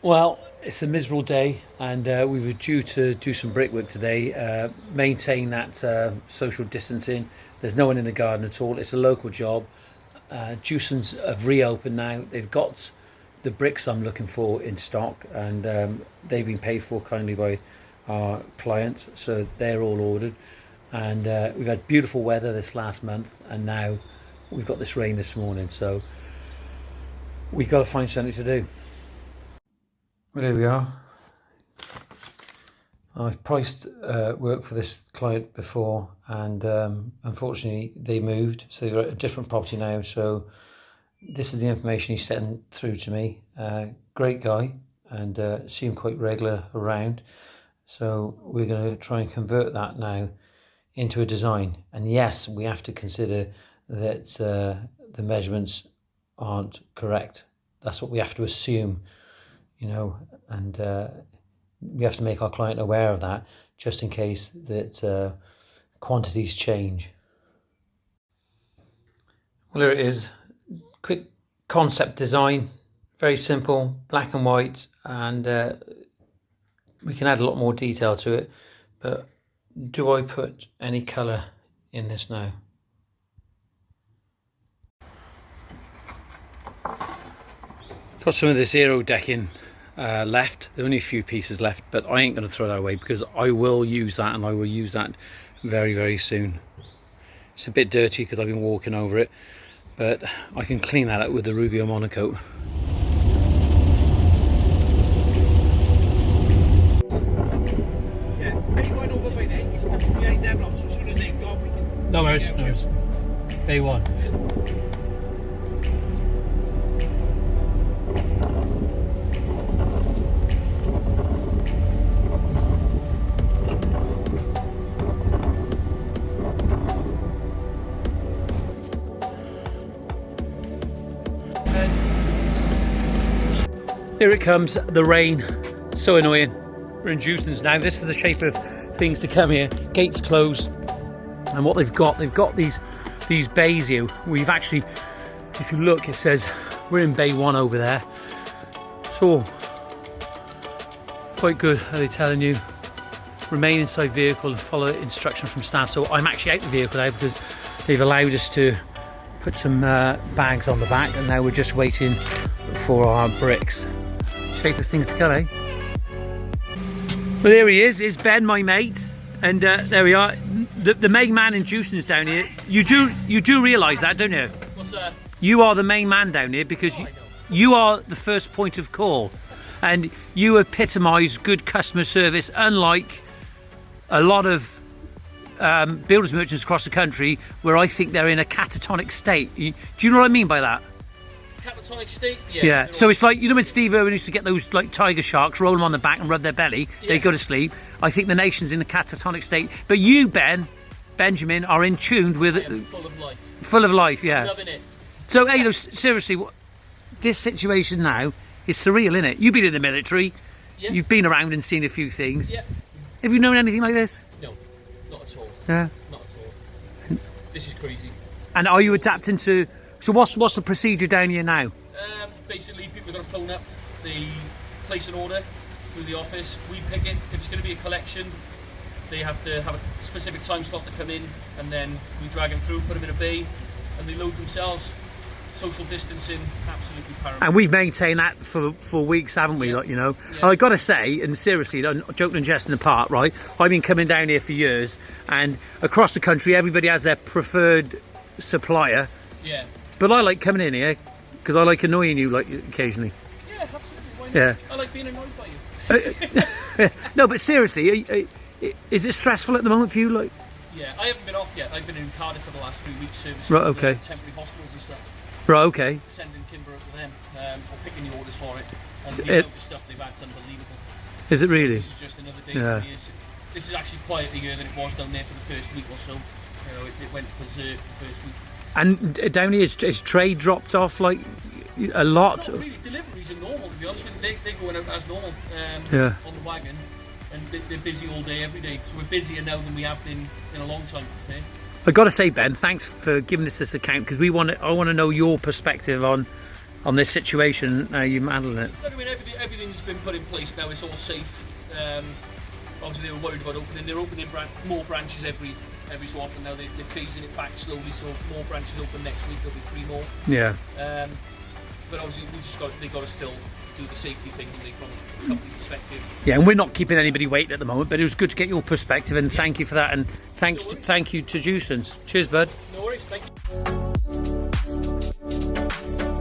Well, it's a miserable day, and we were due to do some brickwork today, maintain that social distancing. There's no one in the garden at all. It's a local job. Jewsons have reopened now. They've got the bricks I'm looking for in stock, and they've been paid for kindly by our client, so they're all ordered. And we've had beautiful weather this last month, and now we've got this rain this morning, so we've got to find something to do. Well, there we are. I've priced work for this client before, and unfortunately they moved, so they're at a different property now. So this is the information he sent through to me. Great guy, and seemed quite regular around. So we're going to try and convert that now into a design. And yes, we have to consider that the measurements aren't correct. That's what we have to assume. You know, and we have to make our client aware of that, just in case that quantities change. Well, here it is. Quick concept design, very simple, black and white, and we can add a lot more detail to it. But do I put any colour in this now? Got some of this aero decking left. There are only a few pieces left, but I ain't going to throw that away because I will use that, and I will use that very, very soon. It's a bit dirty because I've been walking over it, but I can clean that up with the Rubio Monocoat. Yeah, day one over by then, you stuff behind them lots, so as soon as they've gone, we can... No worries, no worries. Day one. Here it comes, the rain. So annoying. We're in Jewsons now. This is the shape of things to come here. Gates closed, and what they've got these bays here. We've actually, if you look, it says we're in bay 1 over there. So quite good. Are they telling you remain inside vehicle and follow instructions from staff? So I'm actually out the vehicle now because they've allowed us to put some bags on the back, and now we're just waiting for our bricks. Shape of things to come, eh? Well, there he is Ben, my mate, and there we are. The main man in Jewsons down here. You do realise that, don't you? What's that? You are the main man down here because you are the first point of call, and you epitomise good customer service, unlike a lot of builders merchants across the country where I think they're in a catatonic state. Do you know what I mean by that? Catatonic state? Yeah. So it's like, you know when Steve Irwin used to get those like tiger sharks, roll them on the back and rub their belly, they go to sleep. I think the nation's in a catatonic state. But you, Benjamin, are in tune with it. Full of life. Full of life, yeah. Loving it. So, hey, seriously, this situation now is surreal, isn't it? You've been in the military. Yeah. You've been around and seen a few things. Yeah. Have you known anything like this? No, not at all. Yeah. Not at all. This is crazy. And are you adapting to... So what's the procedure down here now? Basically, people are going to phone up, they place an order through the office, we pick it. If it's going to be a collection, they have to have a specific time slot to come in, and then we drag them through, put them in a bay, and they load themselves. Social distancing, absolutely paramount. And we've maintained that for weeks, haven't we? Yeah. Like, you know, Yeah. and I got to say, and seriously, joking and jesting apart, right? I've been coming down here for years, and across the country, everybody has their preferred supplier. Yeah. But I like coming in here because I like annoying you, like occasionally. Yeah, absolutely. Why not? Yeah. I like being annoyed by you. No, but seriously, is it stressful at the moment for you? Like, Yeah, I haven't been off yet. I've been in Cardiff for the last 3 weeks servicing Right, okay. temporary hospitals and stuff. right, okay. Sending timber up to them, or picking the orders for it. And So the amount of stuff they've had's unbelievable. Is it really? This is just another day Yeah. for years. This is actually quieter here than it was down there for the first week or so. You know, it went berserk the first week. And down here, is trade dropped off like a lot? Not really. Deliveries are normal, to be honest with you. They're going out as normal Yeah. on the wagon. And they're busy all day, every day. So we're busier now than we have been in a long time. Okay? I've got to say, Ben, thanks for giving us this account because I want to know your perspective on on this situation. How you handling it? I mean, everything's been put in place now. It's all safe. Obviously, they were worried about opening. They're opening more branches every so often now. They're phasing it back slowly, so more branches open next week. There'll be 3 more. Yeah. But obviously, they've got to still do the safety thing from a company perspective. Yeah, and we're not keeping anybody waiting at the moment, but it was good to get your perspective, and thank you for that, and thank you to Jewsons. Cheers, bud. No worries, thank you.